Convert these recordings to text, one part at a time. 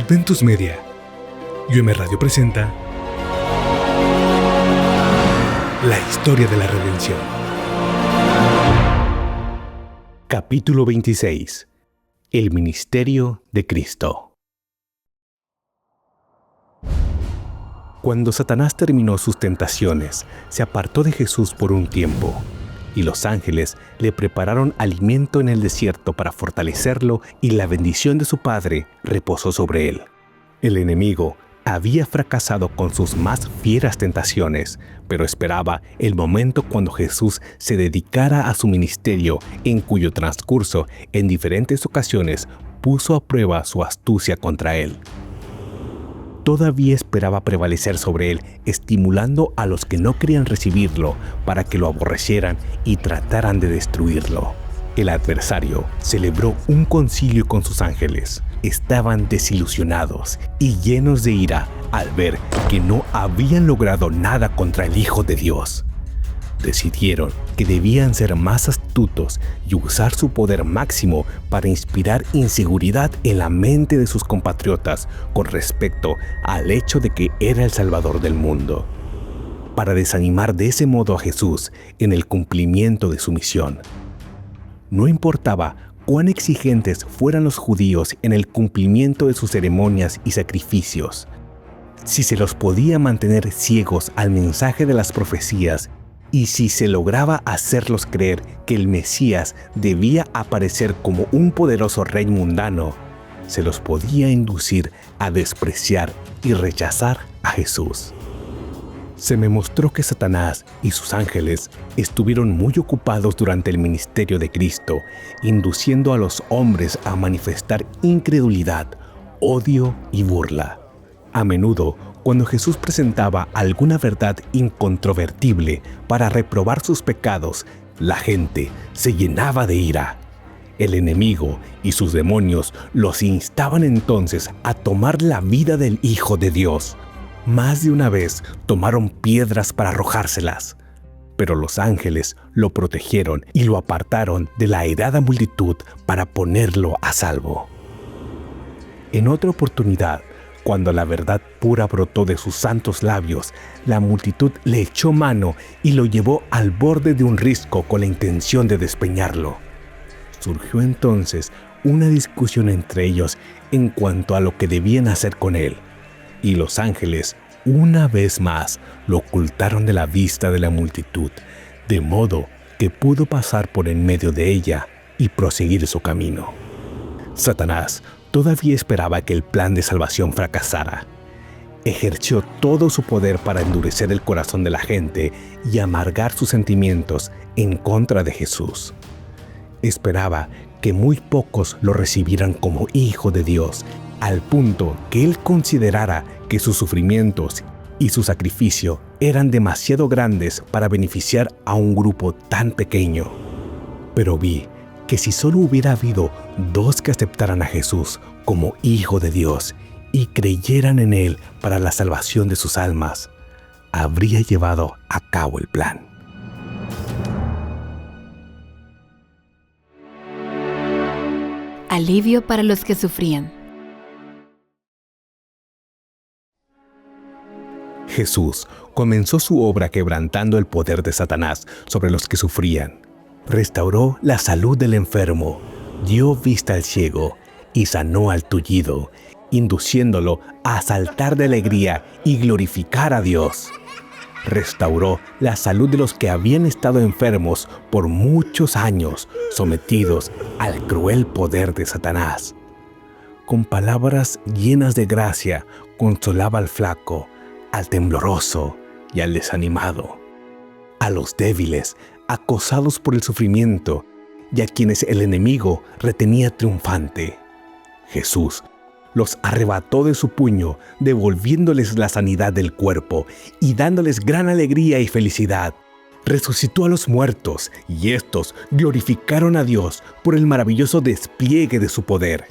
Adventus Media y UM Radio presenta La historia de la redención. Capítulo 26. El ministerio de Cristo. Cuando Satanás terminó sus tentaciones, se apartó de Jesús por un tiempo, y los ángeles le prepararon alimento en el desierto para fortalecerlo, y la bendición de su Padre reposó sobre él. El enemigo había fracasado con sus más fieras tentaciones, pero esperaba el momento cuando Jesús se dedicara a su ministerio, en cuyo transcurso, en diferentes ocasiones, puso a prueba su astucia contra él. Todavía esperaba prevalecer sobre él, estimulando a los que no querían recibirlo para que lo aborrecieran y trataran de destruirlo. El adversario celebró un concilio con sus ángeles. Estaban desilusionados y llenos de ira al ver que no habían logrado nada contra el Hijo de Dios. Decidieron que debían ser más astutos y usar su poder máximo para inspirar inseguridad en la mente de sus compatriotas con respecto al hecho de que era el Salvador del mundo, para desanimar de ese modo a Jesús en el cumplimiento de su misión. No importaba cuán exigentes fueran los judíos en el cumplimiento de sus ceremonias y sacrificios, si se los podía mantener ciegos al mensaje de las profecías y si se lograba hacerlos creer que el Mesías debía aparecer como un poderoso rey mundano, se los podía inducir a despreciar y rechazar a Jesús. Se me mostró que Satanás y sus ángeles estuvieron muy ocupados durante el ministerio de Cristo, induciendo a los hombres a manifestar incredulidad, odio y burla. A menudo, cuando Jesús presentaba alguna verdad incontrovertible para reprobar sus pecados, la gente se llenaba de ira. El enemigo y sus demonios los instaban entonces a tomar la vida del Hijo de Dios. Más de una vez tomaron piedras para arrojárselas, pero los ángeles lo protegieron y lo apartaron de la airada multitud para ponerlo a salvo. En otra oportunidad, cuando la verdad pura brotó de sus santos labios, la multitud le echó mano y lo llevó al borde de un risco con la intención de despeñarlo. Surgió entonces una discusión entre ellos en cuanto a lo que debían hacer con él, y los ángeles, una vez más, lo ocultaron de la vista de la multitud, de modo que pudo pasar por en medio de ella y proseguir su camino. Satanás todavía esperaba que el plan de salvación fracasara. Ejerció todo su poder para endurecer el corazón de la gente y amargar sus sentimientos en contra de Jesús. Esperaba que muy pocos lo recibieran como Hijo de Dios, al punto que él considerara que sus sufrimientos y su sacrificio eran demasiado grandes para beneficiar a un grupo tan pequeño. Pero vi que si solo hubiera habido 2 que aceptaran a Jesús como Hijo de Dios y creyeran en él para la salvación de sus almas, habría llevado a cabo el plan. Alivio para los que sufrían. Jesús comenzó su obra quebrantando el poder de Satanás sobre los que sufrían. Restauró la salud del enfermo, dio vista al ciego y sanó al tullido, induciéndolo a saltar de alegría y glorificar a Dios. Restauró la salud de los que habían estado enfermos por muchos años, sometidos al cruel poder de Satanás. Con palabras llenas de gracia, consolaba al flaco, al tembloroso y al desanimado, a los débiles, acosados por el sufrimiento, y a quienes el enemigo retenía triunfante. Jesús los arrebató de su puño, devolviéndoles la sanidad del cuerpo y dándoles gran alegría y felicidad. Resucitó a los muertos, y estos glorificaron a Dios por el maravilloso despliegue de su poder.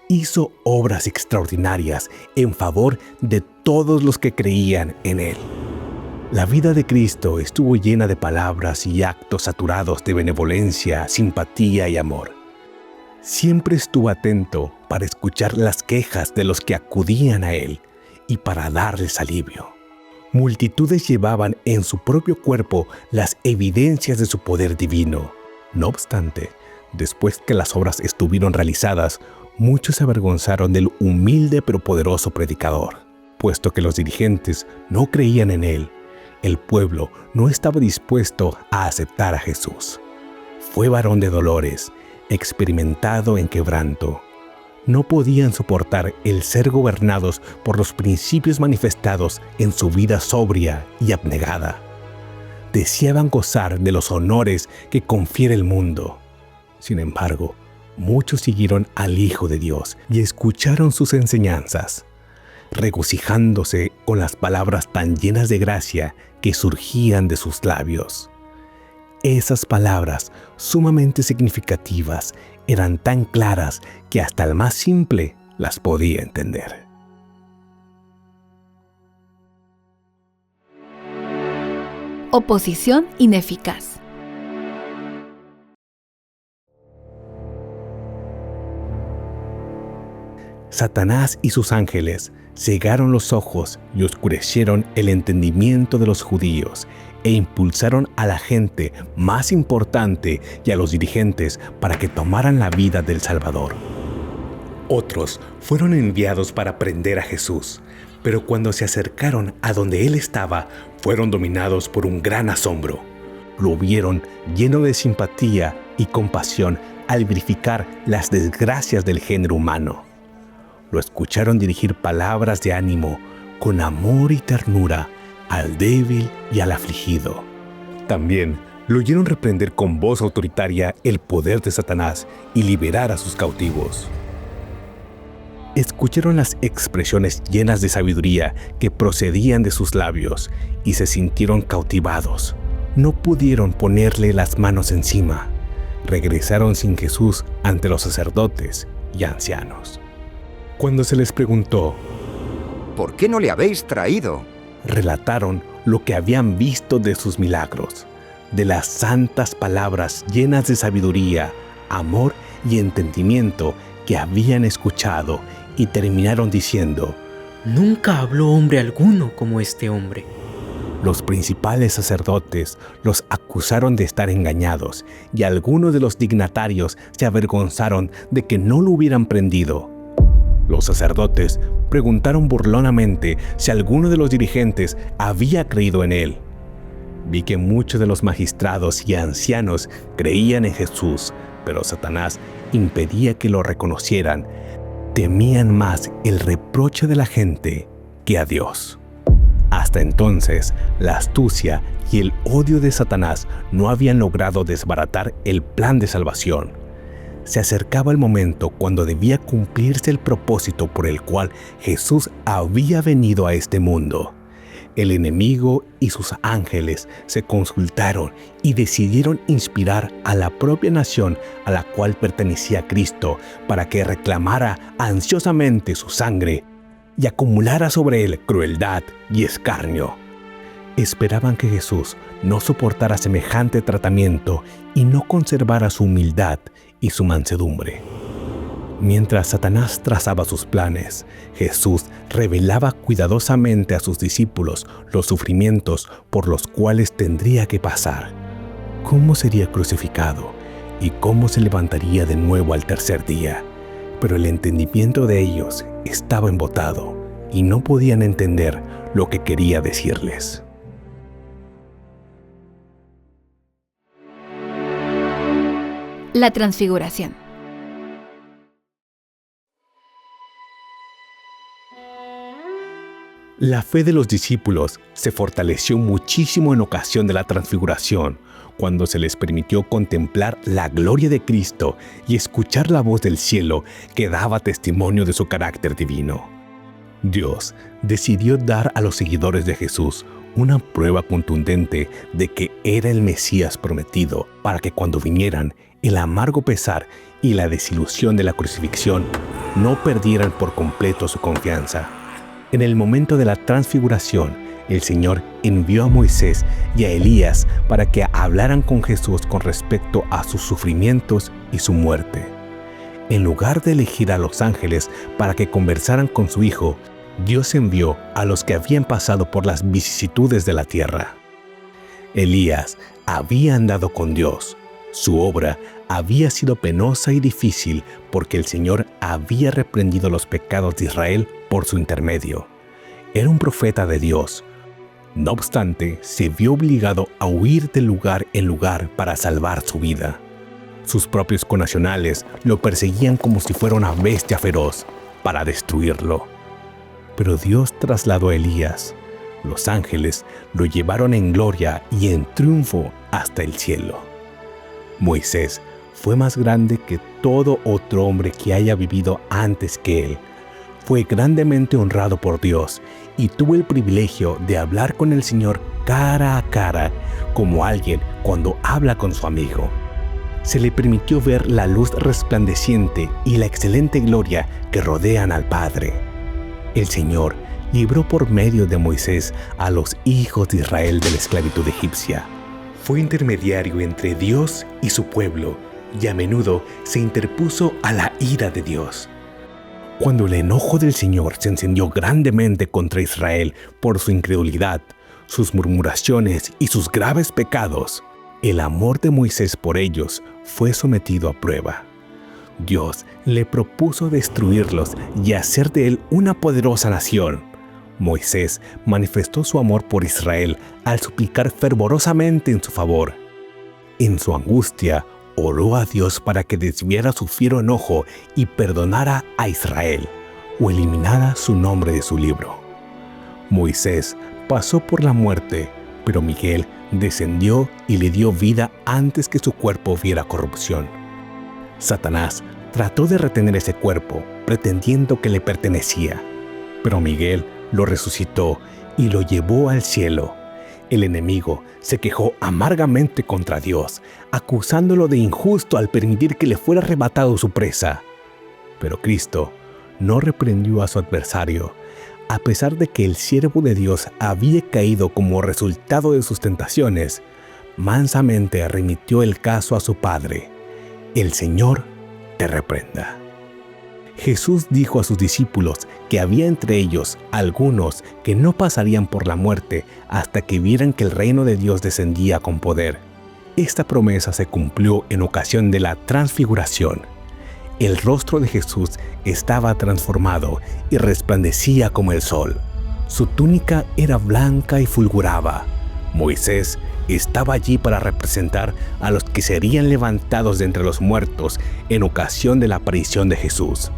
Hizo obras extraordinarias en favor de todos los que creían en él. La vida de Cristo estuvo llena de palabras y actos saturados de benevolencia, simpatía y amor. Siempre estuvo atento para escuchar las quejas de los que acudían a él y para darles alivio. Multitudes llevaban en su propio cuerpo las evidencias de su poder divino. No obstante, después que las obras estuvieron realizadas, muchos se avergonzaron del humilde pero poderoso predicador. Puesto que los dirigentes no creían en él, el pueblo no estaba dispuesto a aceptar a Jesús. Fue varón de dolores, experimentado en quebranto. No podían soportar el ser gobernados por los principios manifestados en su vida sobria y abnegada. Deseaban gozar de los honores que confiere el mundo. Sin embargo, muchos siguieron al Hijo de Dios y escucharon sus enseñanzas, regocijándose con las palabras tan llenas de gracia que surgían de sus labios. Esas palabras, sumamente significativas, eran tan claras que hasta el más simple las podía entender. Oposición ineficaz. Satanás y sus ángeles cegaron los ojos y oscurecieron el entendimiento de los judíos e impulsaron a la gente más importante y a los dirigentes para que tomaran la vida del Salvador. Otros fueron enviados para prender a Jesús, pero cuando se acercaron a donde él estaba, fueron dominados por un gran asombro. Lo vieron lleno de simpatía y compasión al verificar las desgracias del género humano. Lo escucharon dirigir palabras de ánimo con amor y ternura al débil y al afligido. También lo oyeron reprender con voz autoritaria el poder de Satanás y liberar a sus cautivos. Escucharon las expresiones llenas de sabiduría que procedían de sus labios y se sintieron cautivados. No pudieron ponerle las manos encima. Regresaron sin Jesús ante los sacerdotes y ancianos. Cuando se les preguntó, ¿por qué no le habéis traído?, relataron lo que habían visto de sus milagros, de las santas palabras llenas de sabiduría, amor y entendimiento que habían escuchado, y terminaron diciendo: Nunca habló hombre alguno como este hombre. Los principales sacerdotes los acusaron de estar engañados, y algunos de los dignatarios se avergonzaron de que no lo hubieran prendido. Los sacerdotes preguntaron burlonamente si alguno de los dirigentes había creído en él. Vi que muchos de los magistrados y ancianos creían en Jesús, pero Satanás impedía que lo reconocieran. Temían más el reproche de la gente que a Dios. Hasta entonces, la astucia y el odio de Satanás no habían logrado desbaratar el plan de salvación. Se acercaba el momento cuando debía cumplirse el propósito por el cual Jesús había venido a este mundo. El enemigo y sus ángeles se consultaron y decidieron inspirar a la propia nación a la cual pertenecía Cristo para que reclamara ansiosamente su sangre y acumulara sobre él crueldad y escarnio. Esperaban que Jesús no soportara semejante tratamiento y no conservara su humildad y su mansedumbre. Mientras Satanás trazaba sus planes, Jesús revelaba cuidadosamente a sus discípulos los sufrimientos por los cuales tendría que pasar, cómo sería crucificado y cómo se levantaría de nuevo al tercer día. Pero el entendimiento de ellos estaba embotado y no podían entender lo que quería decirles. La transfiguración. La fe de los discípulos se fortaleció muchísimo en ocasión de la transfiguración, cuando se les permitió contemplar la gloria de Cristo y escuchar la voz del cielo que daba testimonio de su carácter divino. Dios decidió dar a los seguidores de Jesús una prueba contundente de que era el Mesías prometido, para que cuando vinieran el amargo pesar y la desilusión de la crucifixión, no perdieran por completo su confianza. En el momento de la transfiguración, el Señor envió a Moisés y a Elías para que hablaran con Jesús con respecto a sus sufrimientos y su muerte. En lugar de elegir a los ángeles para que conversaran con su Hijo, Dios envió a los que habían pasado por las vicisitudes de la tierra. Elías había andado con Dios. Su obra había sido penosa y difícil porque el Señor había reprendido los pecados de Israel por su intermedio. Era un profeta de Dios. No obstante, se vio obligado a huir de lugar en lugar para salvar su vida. Sus propios connacionales lo perseguían como si fuera una bestia feroz para destruirlo. Pero Dios trasladó a Elías. Los ángeles lo llevaron en gloria y en triunfo hasta el cielo. Moisés fue más grande que todo otro hombre que haya vivido antes que él. Fue grandemente honrado por Dios y tuvo el privilegio de hablar con el Señor cara a cara, como alguien cuando habla con su amigo. Se le permitió ver la luz resplandeciente y la excelente gloria que rodean al Padre. El Señor libró por medio de Moisés a los hijos de Israel de la esclavitud egipcia. Fue intermediario entre Dios y su pueblo y a menudo se interpuso a la ira de Dios. Cuando el enojo del Señor se encendió grandemente contra Israel por su incredulidad, sus murmuraciones y sus graves pecados, el amor de Moisés por ellos fue sometido a prueba. Dios le propuso destruirlos y hacer de él una poderosa nación. Moisés manifestó su amor por Israel al suplicar fervorosamente en su favor. En su angustia, oró a Dios para que desviara su fiero enojo y perdonara a Israel, o eliminara su nombre de su libro. Moisés pasó por la muerte, pero Miguel descendió y le dio vida antes que su cuerpo viera corrupción. Satanás trató de retener ese cuerpo, pretendiendo que le pertenecía, pero Miguel lo resucitó y lo llevó al cielo. El enemigo se quejó amargamente contra Dios, acusándolo de injusto al permitir que le fuera arrebatado su presa. Pero Cristo no reprendió a su adversario, a pesar de que el siervo de Dios había caído como resultado de sus tentaciones. Mansamente remitió el caso a su Padre. El Señor te reprenda. Jesús dijo a sus discípulos que había entre ellos algunos que no pasarían por la muerte hasta que vieran que el reino de Dios descendía con poder. Esta promesa se cumplió en ocasión de la transfiguración. El rostro de Jesús estaba transformado y resplandecía como el sol. Su túnica era blanca y fulguraba. Moisés estaba allí para representar a los que serían levantados de entre los muertos en ocasión de la aparición de Jesús.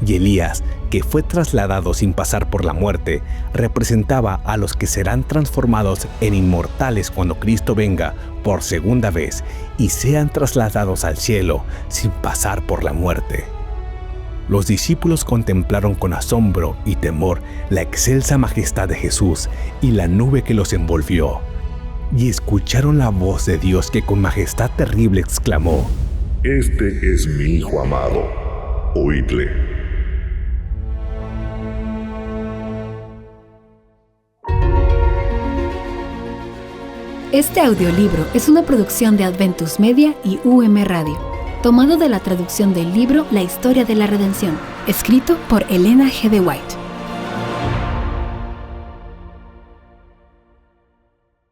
Y Elías, que fue trasladado sin pasar por la muerte, representaba a los que serán transformados en inmortales cuando Cristo venga por segunda vez y sean trasladados al cielo sin pasar por la muerte. Los discípulos contemplaron con asombro y temor la excelsa majestad de Jesús y la nube que los envolvió. Y escucharon la voz de Dios que con majestad terrible exclamó: Este es mi Hijo amado, oídle. Este audiolibro es una producción de Adventus Media y UM Radio, tomado de la traducción del libro La Historia de la Redención, escrito por Elena G. de White.